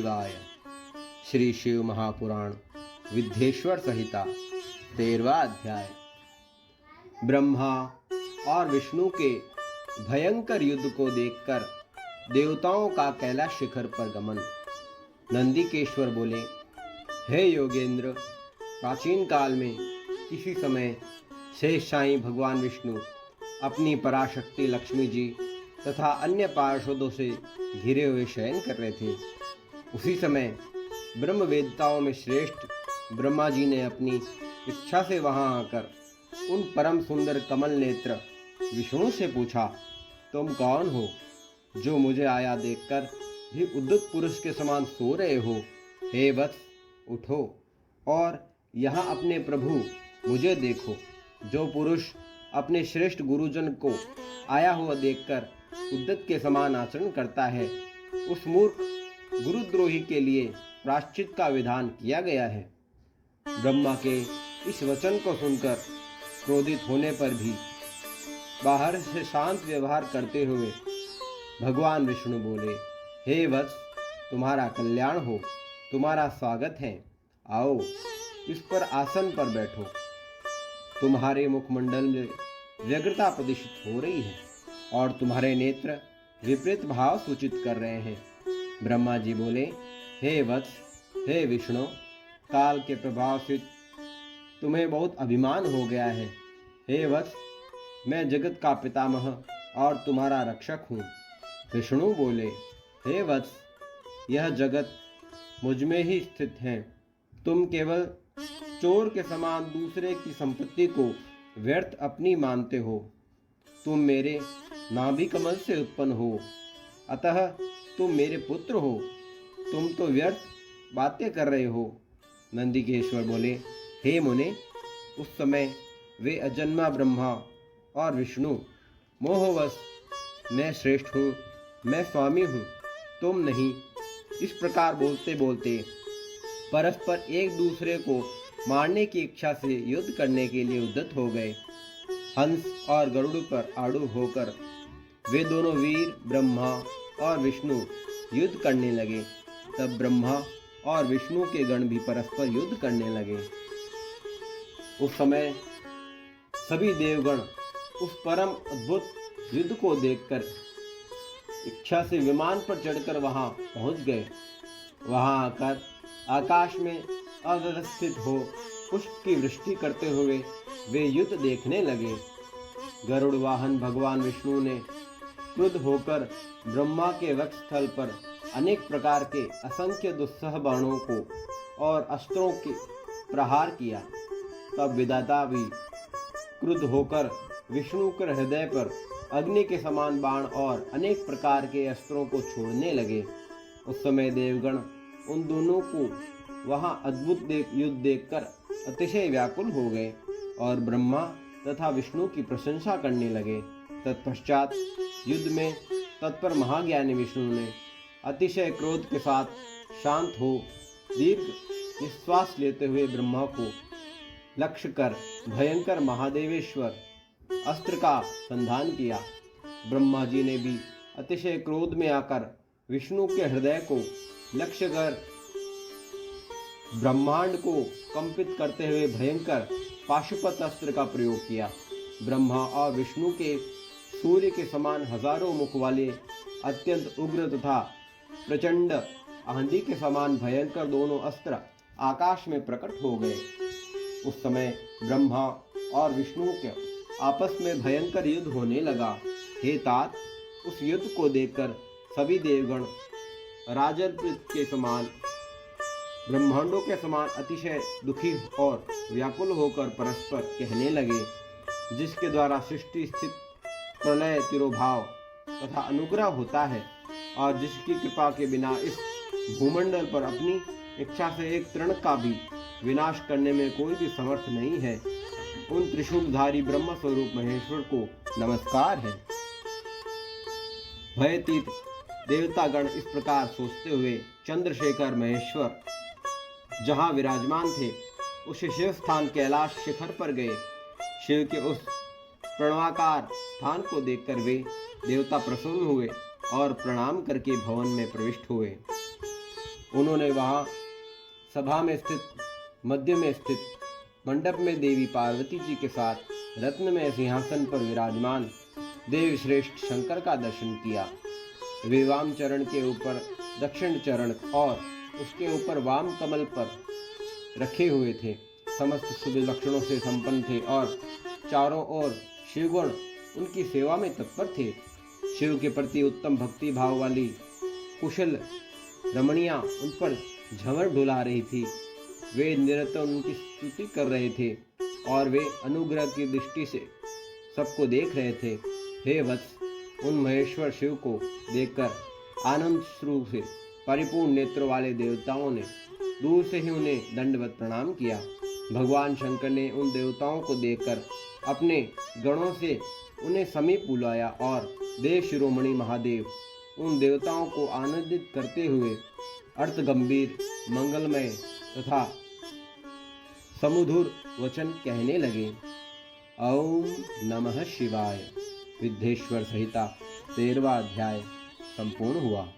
शिवाय। श्री शिव महापुराण विद्येश्वर संहिता 13वां अध्याय। ब्रह्मा और विष्णु के भयंकर युद्ध को देखकर देवताओं का कैलाश शिखर पर गमन। नंदिकेश्वर बोले, हे योगेंद्र, प्राचीन काल में किसी समय शेषशायी भगवान विष्णु अपनी पराशक्ति लक्ष्मी जी तथा अन्य पार्षदों से घिरे हुए शयन कर रहे थे। उसी समय ब्रह्मवेदताओं में श्रेष्ठ ब्रह्मा जी ने अपनी इच्छा से वहां आकर उन परम सुंदर कमल नेत्र विष्णु से पूछा, तुम कौन हो जो मुझे आया देखकर भी उद्युक्त पुरुष के समान सो रहे हो? हे वत्स, उठो और यहाँ अपने प्रभु मुझे देखो। जो पुरुष अपने श्रेष्ठ गुरुजन को आया हुआ देखकर उद्यत के समान आचरण करता है, उस मूर्ख गुरुद्रोही के लिए प्रायश्चित का विधान किया गया है। ब्रह्मा के इस वचन को सुनकर क्रोधित होने पर भी बाहर से शांत व्यवहार करते हुए भगवान विष्णु बोले, हे वत्स, तुम्हारा कल्याण हो, तुम्हारा स्वागत है। आओ, इस पर आसन पर बैठो। तुम्हारे मुखमंडल में व्यग्रता प्रदर्शित हो रही है और तुम्हारे नेत्र विपरीत भाव सूचित कर रहे हैं। ब्रह्मा जी बोले, हे वत्स, हे विष्णु, काल के प्रभाव से तुम्हें बहुत अभिमान हो गया है। हे वत्स, मैं जगत का पितामह और तुम्हारा रक्षक हूँ। विष्णु बोले, हे वत्स, यह जगत मुझ में ही स्थित है। तुम केवल चोर के समान दूसरे की संपत्ति को व्यर्थ अपनी मानते हो। तुम मेरे नाभि कमल से उत्पन्न हो, अतः तुम मेरे पुत्र हो। तुम तो व्यर्थ बातें कर रहे हो। नंदिकेश्वर बोले, हे मुने, उस समय वे अजन्मा ब्रह्मा और विष्णु मोहवश मैं श्रेष्ठ हूँ, मैं स्वामी हूँ, तुम नहीं, इस प्रकार बोलते बोलते परस्पर एक दूसरे को मारने की इच्छा से युद्ध करने के लिए उद्यत हो गए। हंस और गरुड़ पर आरूढ़ होकर वे दोनों वीर ब्रह्मा और विष्णु युद्ध करने लगे। तब ब्रह्मा और विष्णु के गण भी परस्पर युद्ध करने लगे। उस समय सभी देवगण उस परम अद्भुत युद्ध को देखकर इच्छा से विमान पर चढ़कर वहां पहुंच गए। वहां आकर आकाश में अव्यवस्थित हो पुष्प की वृष्टि करते हुए वे युद्ध देखने लगे। गरुड़ वाहन भगवान विष्णु ने क्रुद्ध होकर ब्रह्मा के वक्षस्थल पर अनेक प्रकार के असंख्य दुस्सह बाणों को और अस्त्रों के प्रहार किया। तब विधाता भी क्रुद्ध होकर विष्णु के हृदय पर अग्नि के समान बाण और अनेक प्रकार के अस्त्रों को छोड़ने लगे। उस समय देवगण उन दोनों को वहां अद्भुत युद्ध देखकर अतिशय व्याकुल हो गए और ब्रह्मा तथा विष्णु की प्रशंसा करने लगे। तत्पश्चात युद्ध में तत्पर महाज्ञानी विष्णु ने अतिशय क्रोध के साथ शांत हो दीर्घ निश्वास लेते हुए ब्रह्मा को लक्ष्य कर भयंकर महादेवेश्वर अस्त्र का संधान किया। ब्रह्मा जी ने भी अतिशय क्रोध में आकर विष्णु के हृदय को लक्ष्य कर ब्रह्मांड को कंपित करते हुए भयंकर पाशुपत अस्त्र का प्रयोग किया। ब्रह्मा और विष्णु के सूर्य के समान हजारों मुख वाले अत्यंत उग्र तथा प्रचंड आंधी के समान भयंकर दोनों अस्त्र आकाश में प्रकट हो गए। उस समय ब्रह्मा और विष्णु के आपस में भयंकर युद्ध होने लगा। हे तात, उस युद्ध को देखकर सभी देवगण राजर्पित के समान ब्रह्मांडों के समान अतिशय दुखी और व्याकुल होकर परस्पर कहने लगे, जिसके द्वारा सृष्टि स्थित प्रलय तिरोभाव तथा अनुग्रह होता है और जिसकी कृपा के बिना इस भूमंडल पर अपनी इच्छा से एक तृण का भी विनाश करने में कोई भी समर्थ नहीं है, उन त्रिशूलधारी ब्रह्म स्वरूप महेश्वर को नमस्कार है। भयतीत देवतागण इस प्रकार सोचते हुए चंद्रशेखर महेश्वर जहां विराजमान थे उस शिव स्थान कैलाश शिखर पर गए। शिव के उस प्रणवाकार स्थान को देखकर वे देवता प्रसन्न हुए और प्रणाम करके भवन में प्रविष्ट हुए। उन्होंने वहां सभा में स्थित मध्य में स्थित मंडप में देवी पार्वती जी के साथ रत्नमय सिंहासन पर विराजमान देव श्रेष्ठ शंकर का दर्शन किया। वे वाम चरण के ऊपर दक्षिण चरण और उसके ऊपर वाम कमल पर रखे हुए थे। समस्त शुभ लक्षणों से संपन्न थे और चारों ओर शिवगुण उनकी सेवा में तत्पर थे। शिव के प्रति उत्तम भक्ति भाव वाली कुशल रमणियां उन पर झंवर डुला रही थी। वे निरंतर उनकी स्तुति कर रहे थे और वे अनुग्रह की दृष्टि से सबको देख रहे थे। हे वत्स, उन महेश्वर शिव को देखकर आनंद श्रू से परिपूर्ण नेत्रों वाले देवताओं ने दूर से ही उन्हें दंडवत प्रणाम किया। भगवान शंकर ने उन देवताओं को देखकर अपने गणों से उन्हें समीप बुलाया और देव शिरोमणि महादेव उन देवताओं को आनंदित करते हुए अर्थ गंभीर मंगलमय तथा समुधुर वचन कहने लगे। ओम नमः शिवाय। विद्येश्वर संहिता 13वां अध्याय संपूर्ण हुआ।